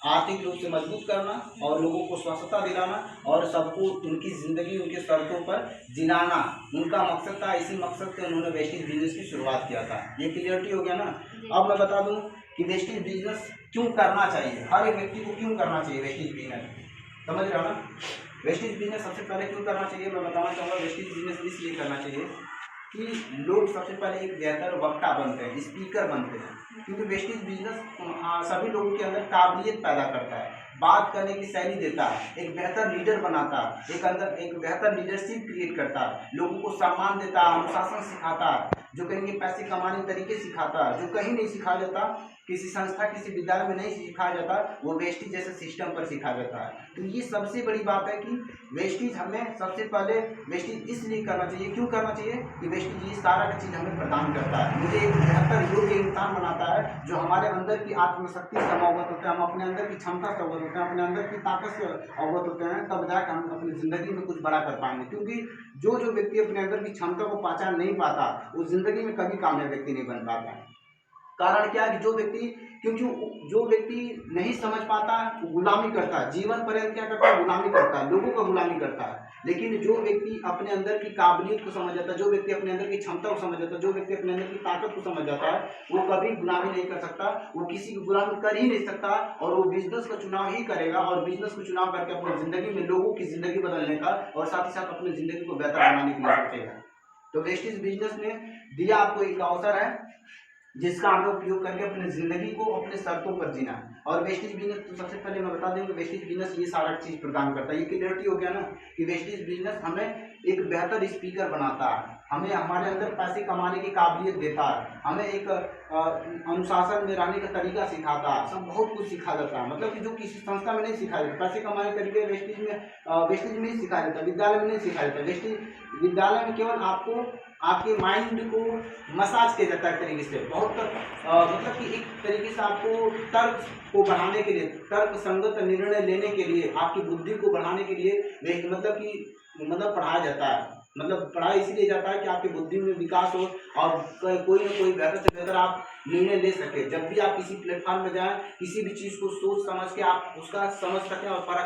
आर्थिक रूप से मजबूत करना और लोगों को स्वच्छता दिलाना और सबको उनकी ज़िंदगी उनके शर्तों पर जिलाना उनका मकसद था। इसी मकसद से उन्होंने वेस्टेज बिजनेस की शुरुआत किया था। ये क्लियरिटी हो गया ना। अब मैं बता दूं कि वेस्टेज बिजनेस क्यों करना चाहिए, हर एक व्यक्ति को क्यों करना चाहिए वेस्टेज बिजनेस, समझ रहे हो ना। वेस्टेज बिजनेस सबसे पहले क्यों करना चाहिए मैं बताना चाहूँगा। वेस्टेज बिजनेस इसलिए करना चाहिए कि लोग सबसे पहले एक बेहतर वक्ता बनते हैं, स्पीकर बनते हैं, क्योंकि वेस्टेज बिजनेस सभी लोगों के अंदर काबिलियत पैदा करता है, बात करने की शैली देता है, एक बेहतर लीडर बनाता है, एक बेहतर लीडरशिप क्रिएट करता है, लोगों को सम्मान देता है, अनुशासन सिखाता है, जो कहीं के पैसे कमाने के तरीके सिखाता है, जो कहीं नहीं सिखाया जाता, किसी संस्था किसी विद्यालय में नहीं सिखाया जाता, वो वेस्टेज जैसे सिस्टम पर सिखाया जाता है। तो ये सबसे बड़ी बात है कि वेस्टेज हमें सबसे पहले वेस्टेज इसलिए करना चाहिए, क्यों करना चाहिए कि वेस्टेज ये सारा का चीज़ हमें प्रदान करता है, मुझे एक बेहतर योग्य इंसान बनाता है, जो हमारे अंदर की आत्मशक्ति से हम अवगत होते हैं, हम अपने अंदर की क्षमता से अवगत होते हैं, अपने अंदर की ताकत से अवगत होते हैं, तब जाकर हम अपनी ज़िंदगी में कुछ बड़ा कर पाएंगे। क्योंकि जो व्यक्ति अपने अंदर की क्षमता को पहचान नहीं पाता वो ज़िंदगी में कभी कामयाब व्यक्ति नहीं बन पाता है। कारण क्या है कि जो व्यक्ति नहीं समझ पाता वो गुलामी करता है, जीवन पर्यंत क्या करता है, गुलामी करता है, लोगों का गुलामी करता है। लेकिन जो व्यक्ति अपने अंदर की काबिलियत को समझ जाता है, जो व्यक्ति अपने अंदर की क्षमता को समझ जाता है, जो व्यक्ति अपने अंदर की ताकत को समझ जाता है, वो कभी गुलामी नहीं कर सकता, वो किसी की गुलामी कर ही नहीं सकता, और वो बिजनेस का चुनाव ही करेगा, और बिजनेस को चुनाव करके अपनी जिंदगी में लोगों की जिंदगी बदलने का और साथ ही साथ अपनी जिंदगी को बेहतर बनाने के लिए सोचेगा। तो वेस्टेज बिजनेस ने दिया आपको एक अवसर है जिसका हमें उपयोग करके अपनी जिंदगी को अपने शर्तों पर जीना है। और वेस्टेज बिजनेस तो सबसे पहले मैं बता दूं कि वेस्टेज बिजनेस ये सारा चीज प्रदान करता है। ये क्लियरिटी हो गया ना कि वेस्टेज बिजनेस हमें एक बेहतर स्पीकर बनाता है, हमें हमारे अंदर पैसे कमाने की काबिलियत देता है, हमें एक अनुशासन में रहने का तरीका सिखाता है, सब बहुत कुछ सिखा जाता है। मतलब कि जो किसी संस्था में नहीं सिखाया जाता, पैसे कमाने के तरीके वेस्टेज में ही सिखाया जाता, विद्यालय में नहीं सिखाया जाता। वेस्टेज विद्यालय में केवल आपको आपके माइंड को मसाज किया जाता है तरीके से, बहुत मतलब कि एक तरीके से आपको तर्क को बढ़ाने के लिए, तर्क संगत निर्णय लेने के लिए, आपकी बुद्धि को बढ़ाने के लिए मतलब पढ़ाया जाता है। मतलब पढ़ाया इसलिए जाता है कि आपकी बुद्धि में विकास हो और कोई ना कोई बेहतर से बेहतर आप निर्णय ले सके। जब भी आप किसी प्लेटफॉर्म में जाएं, किसी भी चीज़ को सोच समझ के आप उसका समझ सकें और परख